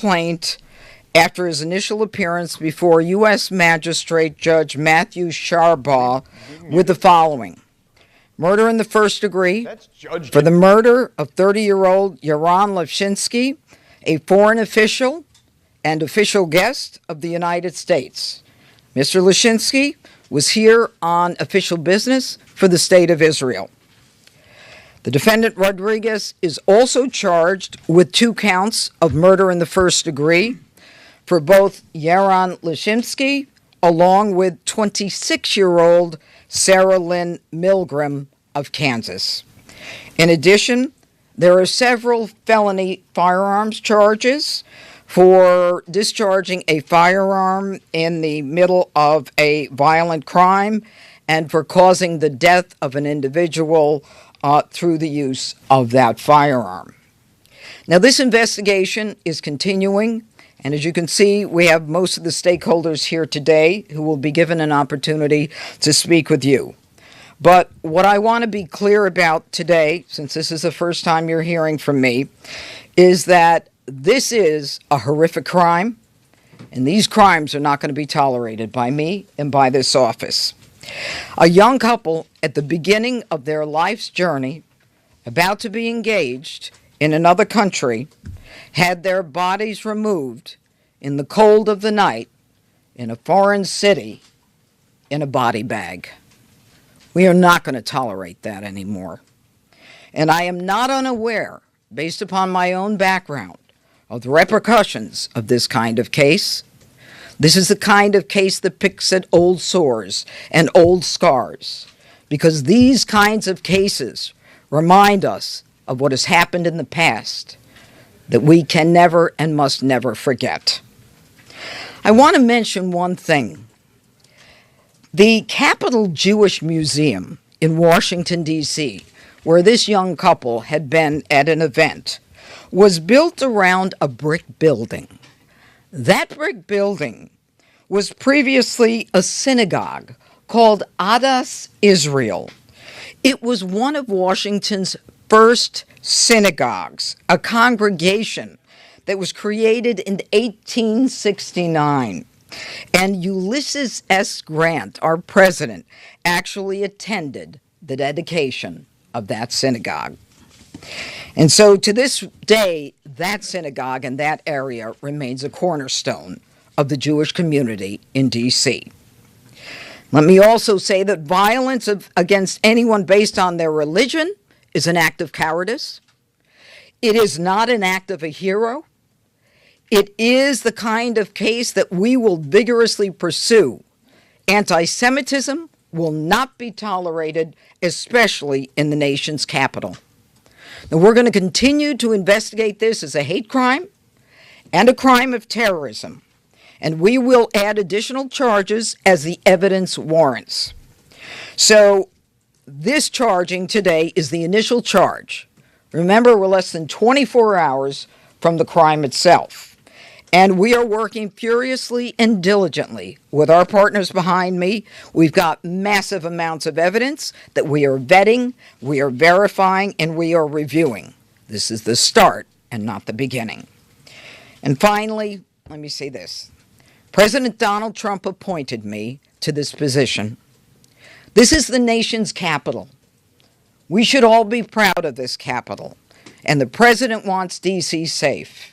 complaint after his initial appearance before U.S. Magistrate Judge Matthew Sharbaugh with the following: murder in the first degree for the murder of 30-year-old Yaron Lashinsky, a foreign official and official guest of the United States. Mr. Lashinsky was here on official business for the State of Israel. The defendant Rodriguez is also charged with 2 counts of murder in the first degree for both Yaron Lashinsky along with 26-year-old Sarah Lynn Milgram of Kansas. In addition, there are several felony firearms charges for discharging a firearm in the middle of a violent crime and for causing the death of an individual through the use of that firearm. Now, this investigation is continuing, and as you can see, we have most of the stakeholders here today who will be given an opportunity to speak with you. But what I want to be clear about today, since this is the first time you're hearing from me, is that this is a horrific crime, and these crimes are not going to be tolerated by me and by this office. A young couple at the beginning of their life's journey, about to be engaged in another country, had their bodies removed in the cold of the night in a foreign city in a body bag. We are not going to tolerate that anymore. And I am not unaware, based upon my own background, of the repercussions of this kind of case. This is the kind of case that picks at old sores and old scars, because these kinds of cases remind us of what has happened in the past that we can never and must never forget. I want to mention one thing. The Capitol Jewish Museum in Washington, D.C., where this young couple had been at an event, was built around a brick building. That brick building was previously a synagogue called Adas Israel. It was one of Washington's first synagogues, a congregation that was created in 1869. And Ulysses S. Grant, our president, actually attended the dedication of that synagogue. And so to this day, that synagogue and that area remains a cornerstone of the Jewish community in D.C. Let me also say that violence against anyone based on their religion is an act of cowardice. It is not an act of a hero. It is the kind of case that we will vigorously pursue. Anti-Semitism will not be tolerated, especially in the nation's capital. Now, we're going to continue to investigate this as a hate crime and a crime of terrorism, and we will add additional charges as the evidence warrants. So this charging today is the initial charge. Remember, we're less than 24 hours from the crime itself. And we are working furiously and diligently with our partners behind me. We've got massive amounts of evidence that we are vetting, we are verifying, and we are reviewing. This is the start and not the beginning. And finally, let me say this. President Donald Trump appointed me to this position. This is the nation's capital. We should all be proud of this capital. And the president wants D.C. safe.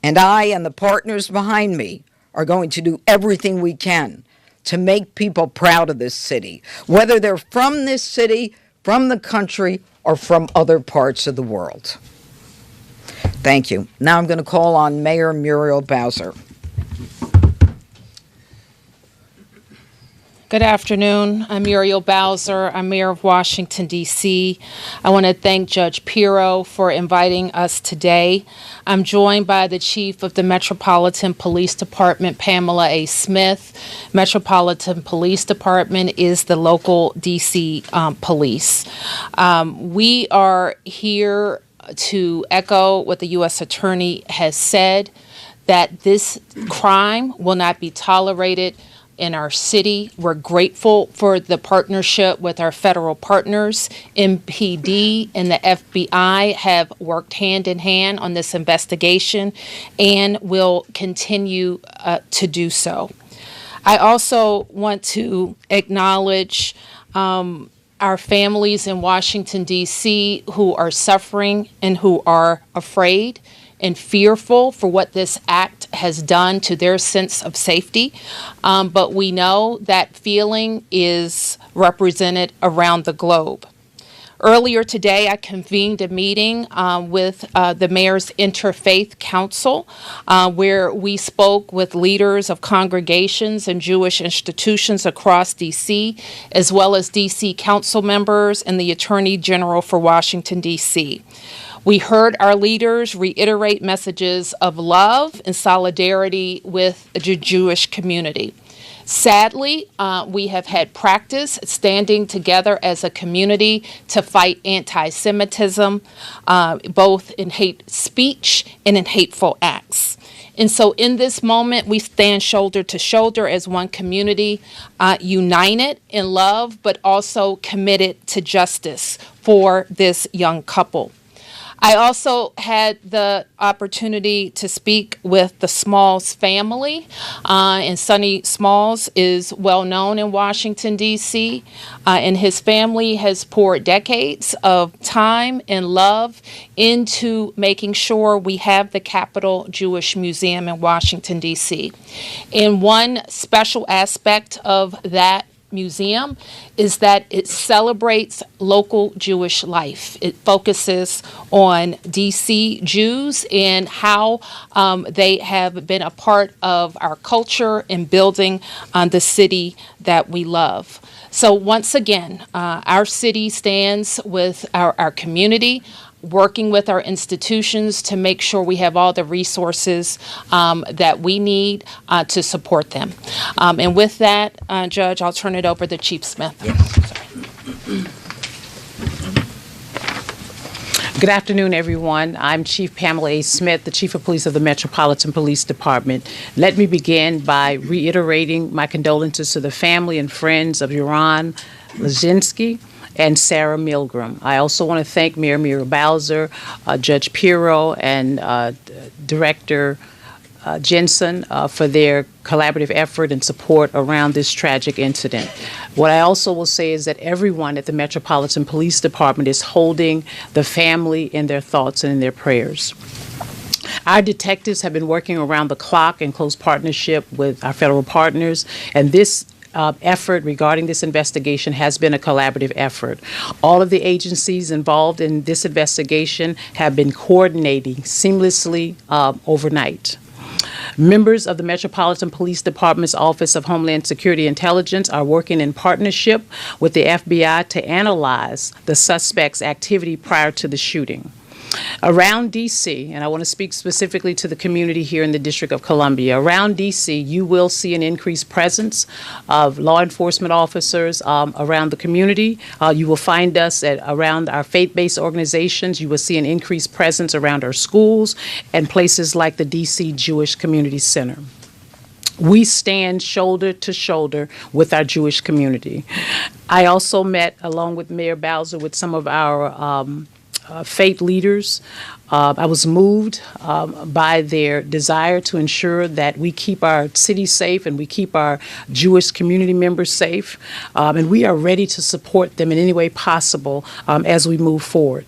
And I and the partners behind me are going to do everything we can to make people proud of this city, whether they're from this city, from the country, or from other parts of the world. Thank you. Now I'm going to call on Mayor Muriel Bowser. Good afternoon. I'm Muriel Bowser. I'm Mayor of Washington, D.C. I want to thank Judge Pirro for inviting us today. I'm joined by the Chief of the Metropolitan Police Department, Pamela A. Smith. Metropolitan Police Department is the local D.C. police. We are here to echo what the U.S. Attorney has said, that this crime will not be tolerated in our city. We're grateful for the partnership with our federal partners. MPD and the FBI have worked hand in hand on this investigation and will continue to do so. I also want to acknowledge our families in Washington, D.C., who are suffering and who are afraid and fearful for what this act has done to their sense of safety. But we know that feeling is represented around the globe. Earlier today, I convened a meeting with the Mayor's Interfaith Council, where we spoke with leaders of congregations and Jewish institutions across D.C., as well as D.C. council members and the Attorney General for Washington, D.C. We heard our leaders reiterate messages of love and solidarity with the Jewish community. Sadly, we have had practice standing together as a community to fight anti-Semitism, both in hate speech and in hateful acts. And so in this moment, we stand shoulder to shoulder as one community, united in love, but also committed to justice for this young couple. I also had the opportunity to speak with the Smalls family, and Sonny Smalls is well known in Washington, D.C., and his family has poured decades of time and love into making sure we have the Capitol Jewish Museum in Washington, D.C. And one special aspect of that museum is that it celebrates local Jewish life. It focuses on DC Jews and how they have been a part of our culture and building the city that we love. So once again, our city stands with our community, working with our institutions to make sure we have all the resources that we need to support them. And with that, Judge, I'll turn it over to Chief Smith. Good afternoon, everyone. I'm Chief Pamela A. Smith, the Chief of Police of the Metropolitan Police Department. Let me begin by reiterating my condolences to the family and friends of Yaron Lazinski and Sarah Milgram. I also want to thank Mayor Muriel Bowser, Judge Pirro, and Director Jensen for their collaborative effort and support around this tragic incident. What I also will say is that everyone at the Metropolitan Police Department is holding the family in their thoughts and in their prayers. Our detectives have been working around the clock in close partnership with our federal partners, and this effort regarding this investigation has been a collaborative effort. All of the agencies involved in this investigation have been coordinating seamlessly overnight. Members of the Metropolitan Police Department's Office of Homeland Security Intelligence are working in partnership with the FBI to analyze the suspect's activity prior to the shooting. Around D.C., and I want to speak specifically to the community here in the District of Columbia, around D.C. you will see an increased presence of law enforcement officers around the community. You will find us around our faith-based organizations. You will see an increased presence around our schools and places like the D.C. Jewish Community Center. We stand shoulder to shoulder with our Jewish community. I also met, along with Mayor Bowser, with some of our faith leaders. I was moved by their desire to ensure that we keep our city safe and we keep our Jewish community members safe, and we are ready to support them in any way possible as we move forward.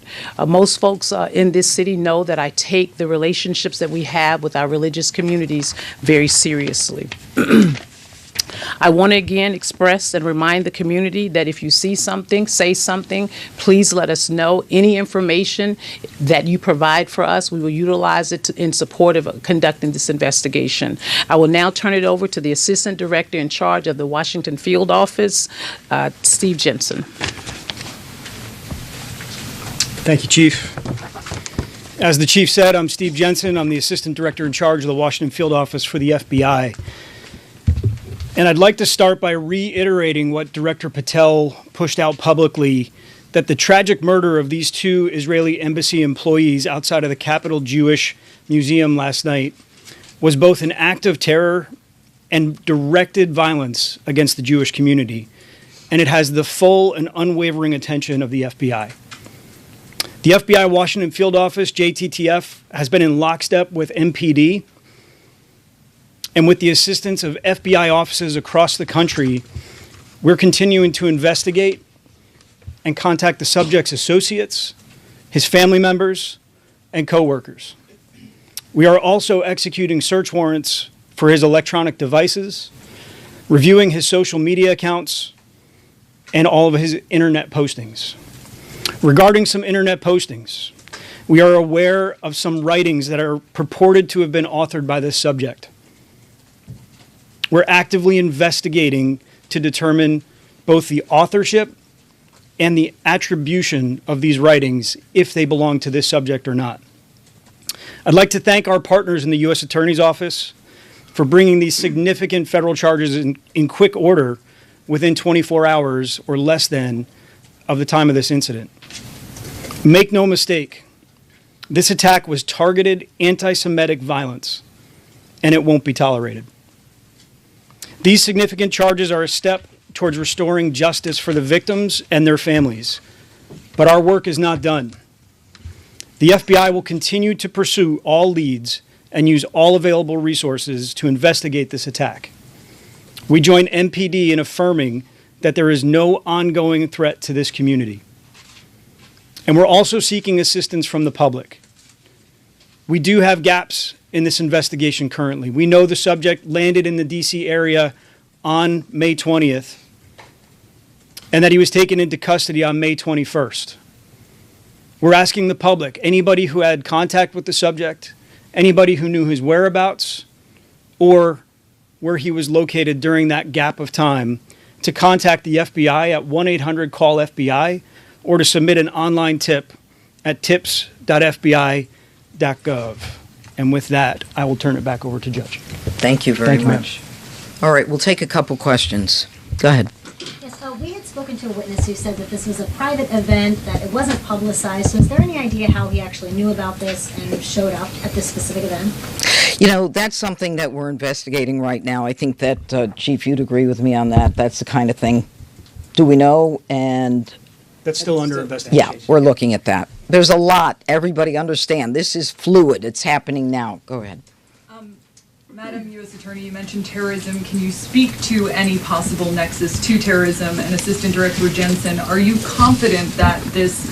Most folks in this city know that I take the relationships that we have with our religious communities very seriously. I want to again express and remind the community that if you see something, say something, please let us know. Any information that you provide for us, we will utilize it in support of conducting this investigation. I will now turn it over to the Assistant Director in charge of the Washington Field Office, Steve Jensen. Thank you, Chief. As the Chief said, I'm Steve Jensen. I'm the Assistant Director in charge of the Washington Field Office for the FBI. And I'd like to start by reiterating what Director Patel pushed out publicly, that the tragic murder of these two Israeli embassy employees outside of the Capitol Jewish Museum last night was both an act of terror and directed violence against the Jewish community, and it has the full and unwavering attention of the FBI. The FBI Washington Field Office, JTTF, has been in lockstep with MPD, and with the assistance of FBI offices across the country, we're continuing to investigate and contact the subject's associates, his family members, and coworkers. We are also executing search warrants for his electronic devices, reviewing his social media accounts, and all of his internet postings. Regarding some internet postings, we are aware of some writings that are purported to have been authored by this subject. We're actively investigating to determine both the authorship and the attribution of these writings, if they belong to this subject or not. I'd like to thank our partners in the U.S. Attorney's Office for bringing these significant federal charges in quick order within 24 hours or less than of the time of this incident. Make no mistake, this attack was targeted anti-Semitic violence, and it won't be tolerated. These significant charges are a step towards restoring justice for the victims and their families, but our work is not done. The FBI will continue to pursue all leads and use all available resources to investigate this attack. We join MPD in affirming that there is no ongoing threat to this community. And we're also seeking assistance from the public. We do have gaps in this investigation currently. We know the subject landed in the D.C. area on May 20th and that he was taken into custody on May 21st. We're asking the public, anybody who had contact with the subject, anybody who knew his whereabouts or where he was located during that gap of time, to contact the FBI at 1-800-CALL-FBI or to submit an online tip at tips.fbi.gov. And with that, I will turn it back over to Judge. Thank you very much. All right, we'll take a couple questions. Go ahead. Yes, we had spoken to a witness who said that this was a private event, that it wasn't publicized. So is there any idea how he actually knew about this and showed up at this specific event? You know, that's something that we're investigating right now. I think that, Chief, you'd agree with me on that. That's the kind of thing. Do we know? And That's still under investigation. yeah, we're looking at that. There's a lot. Everybody understand. This is fluid. It's happening now. Go ahead. Madam U.S. Attorney, you mentioned terrorism. Can you speak to any possible nexus to terrorism? And Assistant Director Jensen, are you confident that this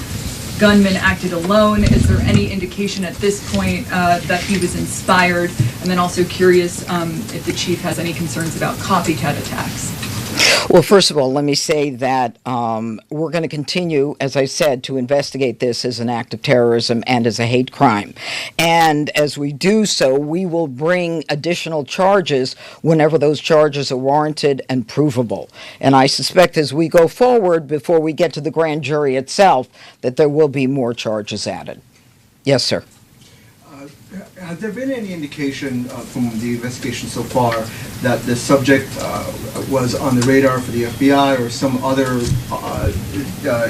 gunman acted alone? Is there any indication at this point that he was inspired? And then also curious if the chief has any concerns about copycat attacks. Well, first of all, let me say that we're going to continue, as I said, to investigate this as an act of terrorism and as a hate crime. And as we do so, we will bring additional charges whenever those charges are warranted and provable. And I suspect as we go forward, before we get to the grand jury itself, that there will be more charges added. Yes, sir. Has there been any indication from the investigation so far that the subject was on the radar for the FBI or some other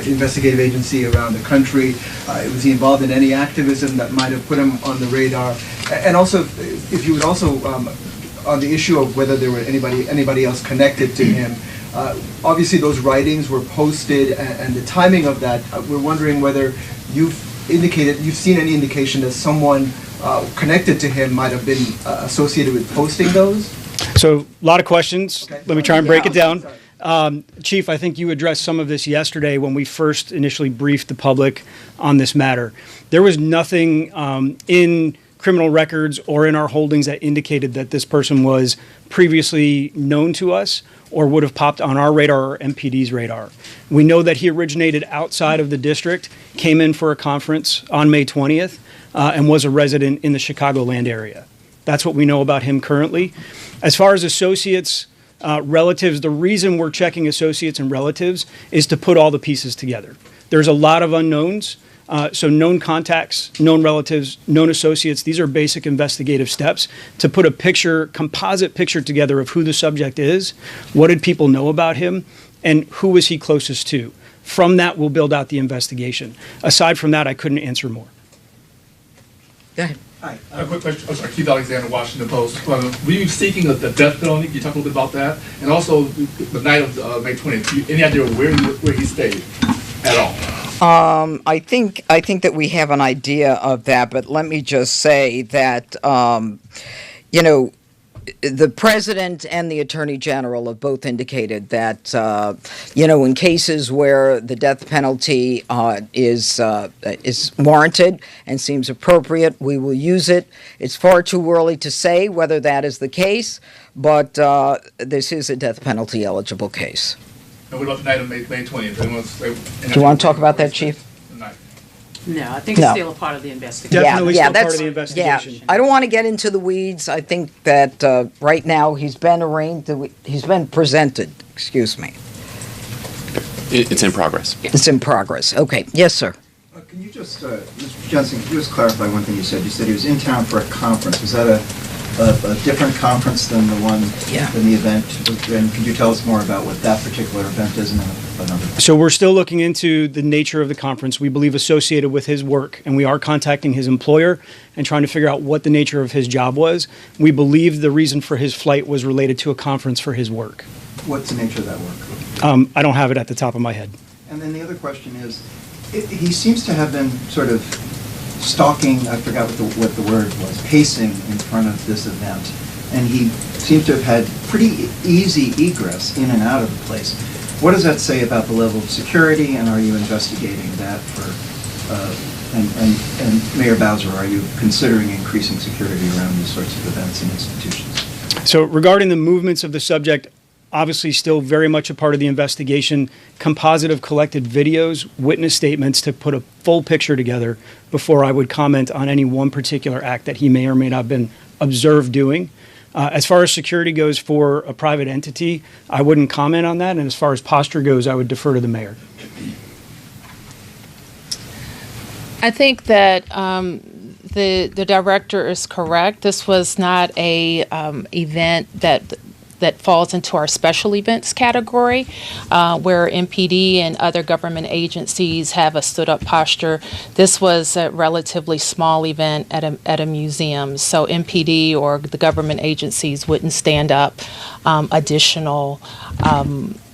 investigative agency around the country? Was he involved in any activism that might have put him on the radar? And also, if you would also, on the issue of whether there were anybody else connected to him, obviously those writings were posted, and the timing of that, we're wondering whether you've seen any indication that someone connected to him might have been associated with posting those? So, a lot of questions. Okay. Let me try and break it down. Sorry. Chief, I think you addressed some of this yesterday when we first initially briefed the public on this matter. There was nothing in criminal records or in our holdings that indicated that this person was previously known to us or would have popped on our radar or MPD's radar. We know that he originated outside of the district, came in for a conference on May 20th, and was a resident in the Chicagoland area. That's what we know about him currently. As far as associates, relatives, the reason we're checking associates and relatives is to put all the pieces together. There's a lot of unknowns. So known contacts, known relatives, known associates, these are basic investigative steps to put a composite picture together of who the subject is, what did people know about him, and who was he closest to. From that, we'll build out the investigation. Aside from that, I couldn't answer more. Go ahead. Hi. A quick question. Oh, sorry, Keith Alexander, Washington Post. Were you seeking the death penalty? Can you talk a little bit about that? And also, the night of May 20th, any idea where he stayed at all? I think that we have an idea of that, but let me just say that, the president and the attorney general have both indicated that, in cases where the death penalty is warranted and seems appropriate, we will use it. It's far too early to say whether that is the case, but this is a death penalty eligible case. And what about the night of May 20th? Do you want to talk about that, Chief? No, I think it's still a part of the investigation. Definitely still part that's- of the investigation. Yeah, I don't want to get into the weeds. I think that right now he's been presented. Excuse me. It's in progress. It's in progress. Okay. Yes, sir. Can you just, Mr. Johnson, can you just clarify one thing you said? You said he was in town for a conference. Was that a different conference than the one, than the event? And could you tell us more about what that particular event is and then another? So we're still looking into the nature of the conference, we believe associated with his work, and we are contacting his employer and trying to figure out what the nature of his job was. We believe the reason for his flight was related to a conference for his work. What's the nature of that work? I don't have it at the top of my head. And then the other question is, he seems to have been sort of stalking, I forgot what the word was, pacing in front of this event. And he seems to have had pretty easy egress in and out of the place. What does that say about the level of security, and are you investigating that for, and Mayor Bowser, are you considering increasing security around these sorts of events and institutions? So regarding the movements of the subject, obviously still very much a part of the investigation. Composite of collected videos, witness statements to put a full picture together before I would comment on any one particular act that he may or may not have been observed doing. As far as security goes for a private entity, I wouldn't comment on that. And as far as posture goes, I would defer to the mayor. I think that the director is correct. This was not a event that falls into our special events category, where MPD and other government agencies have a stood-up posture. This was a relatively small event at a museum, so MPD or the government agencies wouldn't stand up additional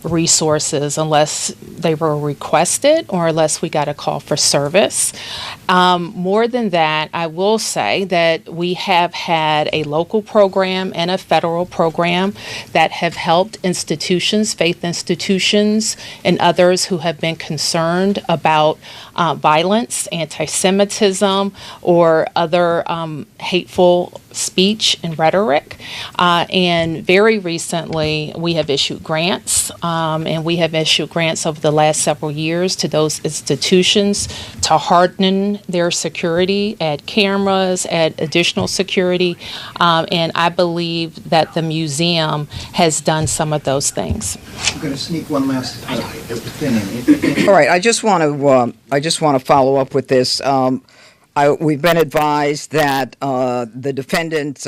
resources unless they were requested or unless we got a call for service. More than that, I will say that we have had a local program and a federal program that have helped institutions, faith institutions, and others who have been concerned about violence, anti-Semitism, or other hateful speech and rhetoric. And very recently, we have issued grants, and we have issued grants over the last several years to those institutions to harden their security, add cameras, add additional security, and I believe that the museum has done some of those things. I'm going to sneak one last thing in. All right. I just want to follow up with this. We've been advised that the defendant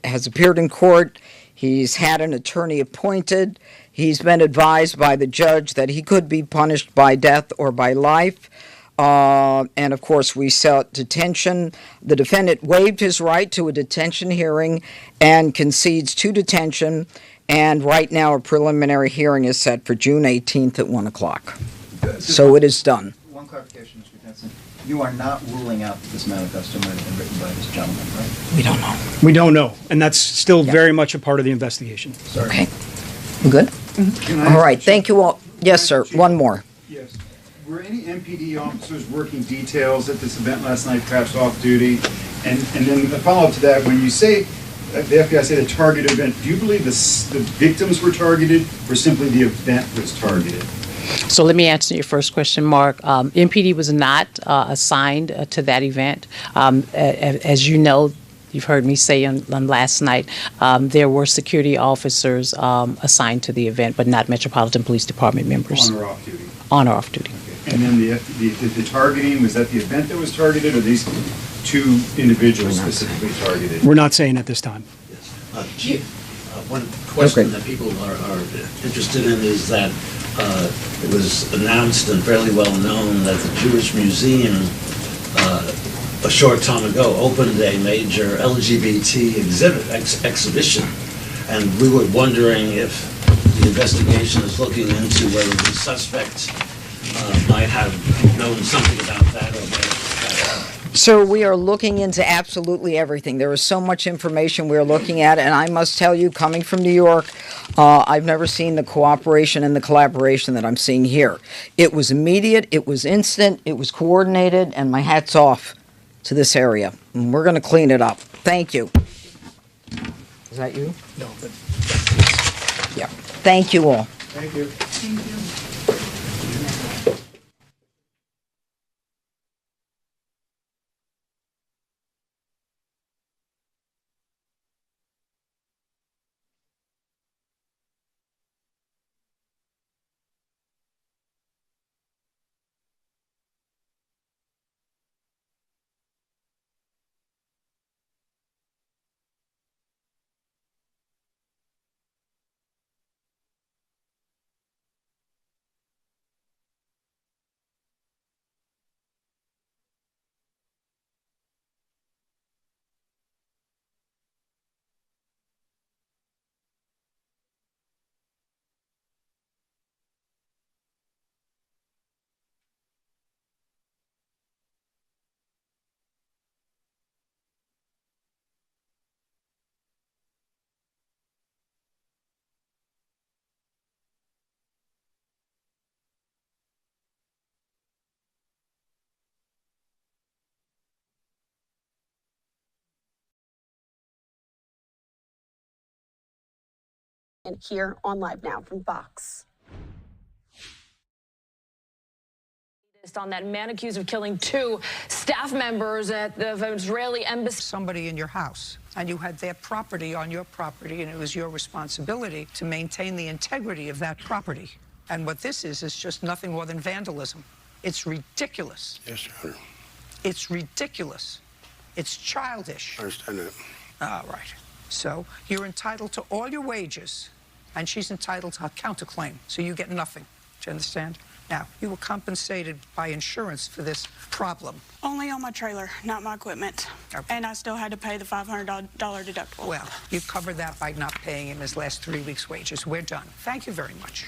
has appeared in court. He's had an attorney appointed. He's been advised by the judge that he could be punished by death or by life. And of course, we sought detention. The defendant waived his right to a detention hearing and concedes to detention. And right now, a preliminary hearing is set for June 18th at 1 o'clock. So it is done. One clarification, Mr. Jensen. You are not ruling out that this manifesto might have been written by this gentleman, right? We don't know. We don't know, and that's still very much a part of the investigation. Sorry. Okay. We good? All right. Thank you all. Yes, sir. One more. Yes. Were any MPD officers working details at this event last night, perhaps off duty? And then the follow-up to that, when you say, the FBI said a targeted event, do you believe the victims were targeted or simply the event was targeted? So let me answer your first question, Mark. MPD was not assigned to that event. As you know, you've heard me say on last night, there were security officers assigned to the event, but not Metropolitan Police Department members. On or off duty? On or off duty. Okay. And then the targeting, was that the event that was targeted or these two individuals specifically targeted? We're not saying at this time. Chief, one question that people are interested in is that it was announced and fairly well known that the Jewish Museum a short time ago, opened a major LGBT exhibition, and we were wondering if the investigation is looking into whether the suspect might have known something about that or may have. So we are looking into absolutely everything. There is so much information we're looking at, and I must tell you, coming from New York, I've never seen the cooperation and the collaboration that I'm seeing here. It was immediate, it was instant, it was coordinated, and my hat's off to this area. And we're going to clean it up. Thank you. Is that you? No, but Yeah. Thank you all. Thank you. Thank you. And here on Live Now from Fox. On that man accused of killing 2 staff members at the Israeli embassy. Somebody in your house, and you had their property on your property, and it was your responsibility to maintain the integrity of that property. And what this is just nothing more than vandalism. It's ridiculous. Yes, Your Honor. It's ridiculous. It's childish. I understand that. All right. So you're entitled to all your wages, and she's entitled to a counterclaim, so you get nothing. Do you understand? Now, you were compensated by insurance for this problem. Only on my trailer, not my equipment. Okay. And I still had to pay the $500 deductible. Well, you covered that by not paying him his last 3 weeks' wages. We're done. Thank you very much.